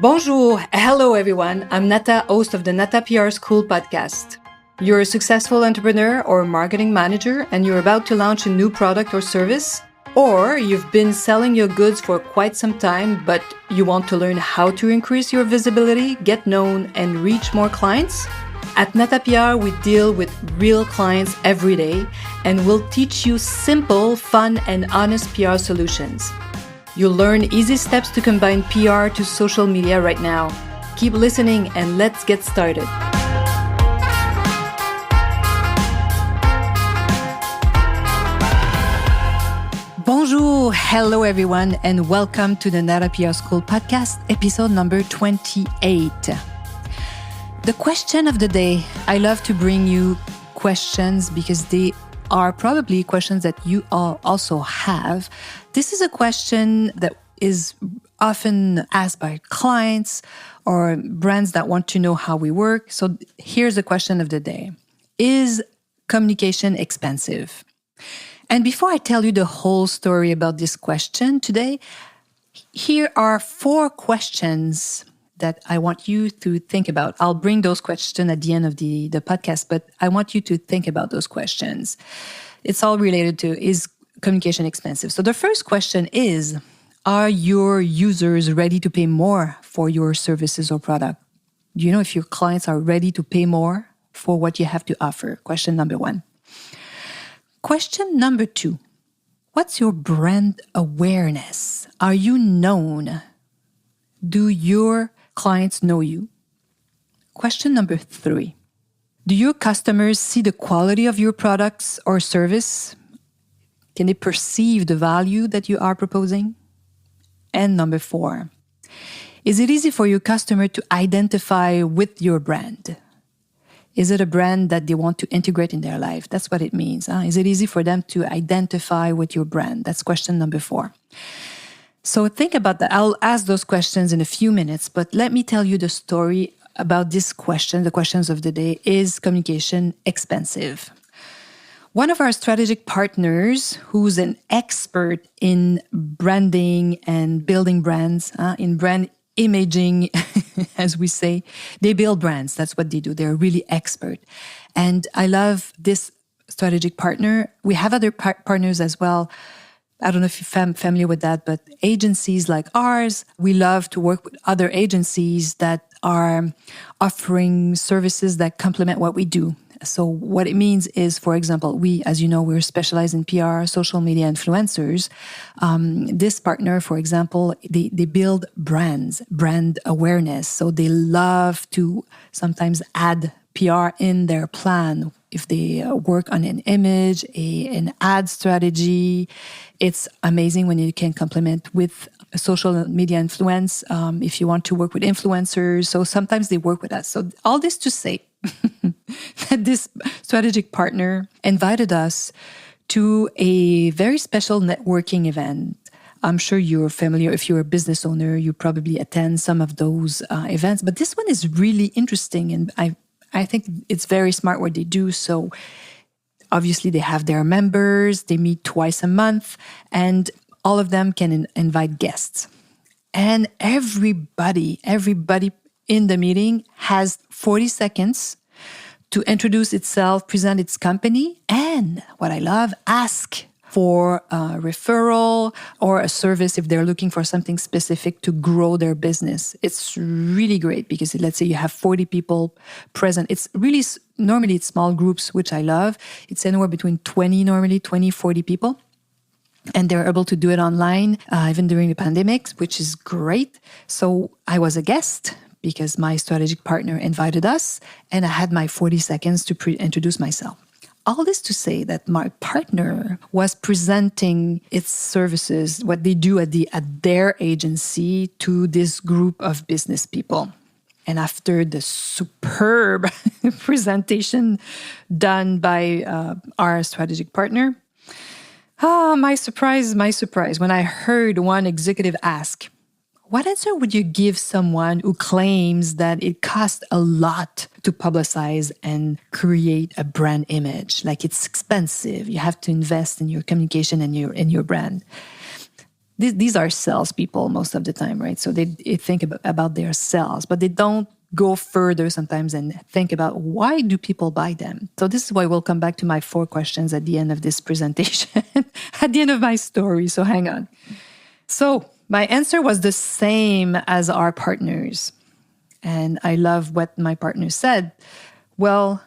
Bonjour, hello everyone. I'm Nata, host of the Nata PR School podcast. You're a successful entrepreneur or marketing manager and you're about to launch a new product or service, or you've been selling your goods for quite some time, but you want to learn how to increase your visibility, get known, and reach more clients? At Nata PR, we deal with real clients every day and we'll teach you simple, fun, and honest PR solutions. You'll learn easy steps to combine PR to social media right now. Keep listening and let's get started. Bonjour, hello everyone, and welcome to the Nata PR School podcast, episode number 28. The question of the day, I love to bring you questions because they are probably questions that you all also have. This is a question that is often asked by clients or brands that want to know how we work. So here's the question of the day. Is communication expensive? And before I tell you the whole story about this question today, here are 4 questions that I want you to think about. I'll bring those questions at the end of the podcast, but I want you to think about those questions. It's all related to, is communication expensive? So the first question is, are your users ready to pay more for your services or product? Do you know if your clients are ready to pay more for what you have to offer? Question number 1. Question number 2, what's your brand awareness? Are you known? Do your clients know you? Question number 3, do your customers see the quality of your products or service? Can they perceive the value that you are proposing? And number 4, is it easy for your customer to identify with your brand? Is it a brand that they want to integrate in their life? That's what it means. Is it easy for them to identify with your brand? That's question number 4. So think about that. I'll ask those questions in a few minutes, but let me tell you the story about this question, the questions of the day. Is communication expensive? One of our strategic partners, who's an expert in branding and building brands, in brand imaging, as we say, they build brands. That's what they do. They're really expert. And I love this strategic partner. We have other partners as well. I don't know if you're familiar with that, but agencies like ours, we love to work with other agencies that are offering services that complement what we do. So what it means is, for example, we, as you know, we're specialized in PR, social media influencers. This partner, for example, they build brands, brand awareness. So they love to sometimes add PR in their plan. If they work on an image, an ad strategy, it's amazing when you can complement with a social media influence. If you want to work with influencers, so sometimes they work with us. So all this to say that this strategic partner invited us to a very special networking event. I'm sure you're familiar. If you're a business owner, you probably attend some of those events. But this one is really interesting, and I think it's very smart what they do. So obviously they have their members, they meet twice a month, and all of them can invite guests. And everybody in the meeting has 40 seconds to introduce itself, present its company, and what I love, ask for a referral or a service if they're looking for something specific to grow their business. It's really great because let's say you have 40 people present. It's really, normally it's small groups, which I love. It's anywhere between 20, 40 people. And they're able to do it online, even during the pandemic, which is great. So I was a guest because my strategic partner invited us, and I had my 40 seconds to introduce myself. All this to say that my partner was presenting its services, what they do at their agency, to this group of business people. And after the superb presentation done by our strategic partner, my surprise, when I heard one executive ask, what answer would you give someone who claims that it costs a lot to publicize and create a brand image? Like it's expensive. You have to invest in your communication and in your brand. these are salespeople most of the time, right? So they think about their sales, but they don't go further sometimes and think about why do people buy them. So this is why we'll come back to my 4 questions at the end of this presentation, at the end of my story. So hang on. So my answer was the same as our partners. And I love what my partner said. Well,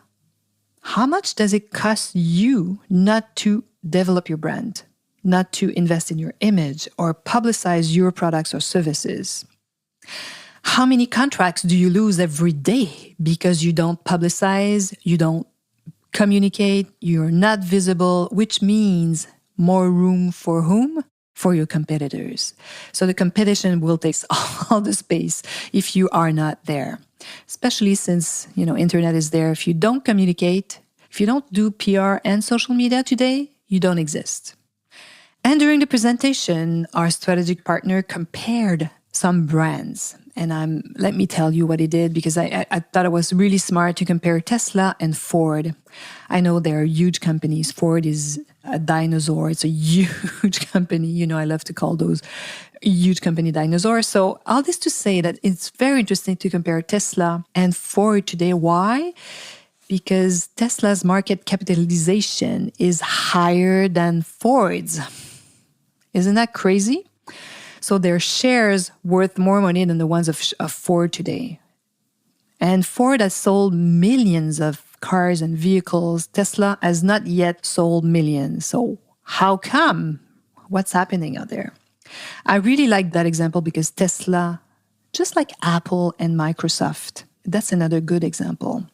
how much does it cost you not to develop your brand, not to invest in your image or publicize your products or services? How many contracts do you lose every day because you don't publicize, you don't communicate, you're not visible, which means more room for whom? For your competitors. So the competition will take all the space if you are not there, especially since, internet is there. If you don't communicate, if you don't do PR and social media today, you don't exist. And during the presentation, our strategic partner compared some brands. And let me tell you what he did, because I thought it was really smart to compare Tesla and Ford. I know they're huge companies. Ford is a dinosaur. It's a huge company. I love to call those huge company dinosaurs. So all this to say that it's very interesting to compare Tesla and Ford today. Why? Because Tesla's market capitalization is higher than Ford's. Isn't that crazy? So their shares worth more money than the ones of Ford today. And Ford has sold millions of cars and vehicles. Tesla has not yet sold millions. So how come? What's happening out there? I really like that example because Tesla, just like Apple and Microsoft, that's another good example.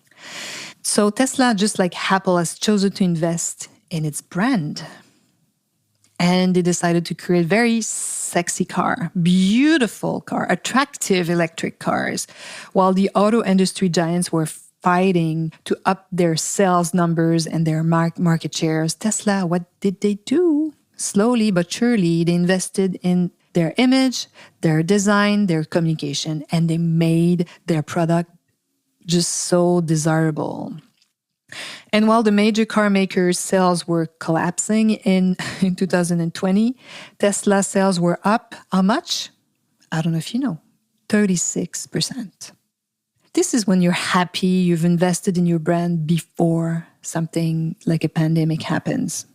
So Tesla, just like Apple, has chosen to invest in its brand. And they decided to create very sexy car, beautiful car, attractive electric cars, while the auto industry giants were fighting to up their sales numbers and their market shares. Tesla, what did they do? Slowly but surely, they invested in their image, their design, their communication, and they made their product just so desirable. And while the major car makers' sales were collapsing in 2020, Tesla sales were up how much? I don't know if you know, 36%. This is when you're happy, you've invested in your brand before something like a pandemic happens.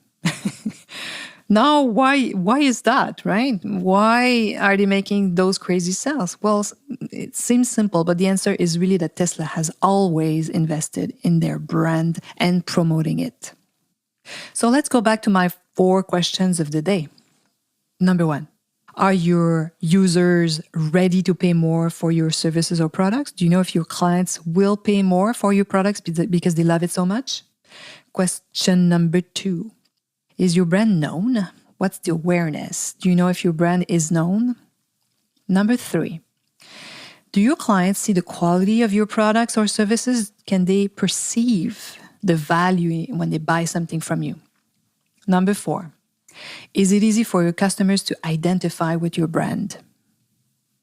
Now, why is that, right? Why are they making those crazy sales? Well, it seems simple, but the answer is really that Tesla has always invested in their brand and promoting it. So let's go back to my 4 questions of the day. Number 1, are your users ready to pay more for your services or products? Do you know if your clients will pay more for your products because they love it so much? Question number 2. Is your brand known? What's the awareness? Do you know if your brand is known? Number 3, do your clients see the quality of your products or services? Can they perceive the value when they buy something from you? Number 4, is it easy for your customers to identify with your brand?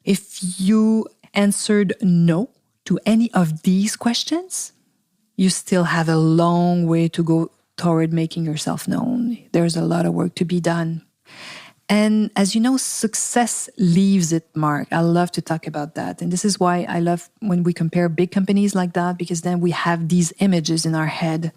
If you answered no to any of these questions, you still have a long way to go toward making yourself known. There's a lot of work to be done. And as you know, success leaves its mark. I love to talk about that. And this is why I love when we compare big companies like that, because then we have these images in our head.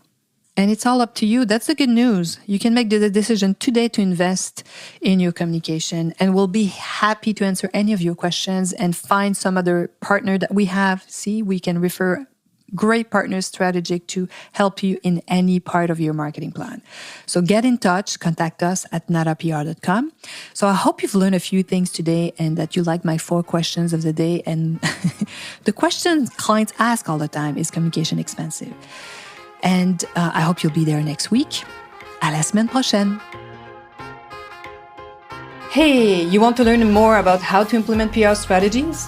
And it's all up to you. That's the good news. You can make the decision today to invest in your communication, and we'll be happy to answer any of your questions and find some other partner that we have. See, we can refer great partners strategic to help you in any part of your marketing plan. So get in touch, contact us at natapr.com. So I hope you've learned a few things today and that you like my 4 questions of the day. And the question clients ask all the time is communication expensive? And I hope you'll be there next week. À la semaine prochaine. Hey, you want to learn more about how to implement PR strategies?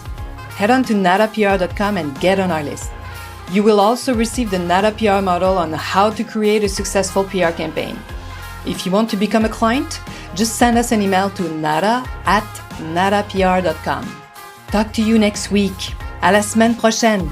Head on to natapr.com and get on our list. You will also receive the Nata PR model on how to create a successful PR campaign. If you want to become a client, just send us an email to nata@natapr.com. Talk to you next week. À la semaine prochaine.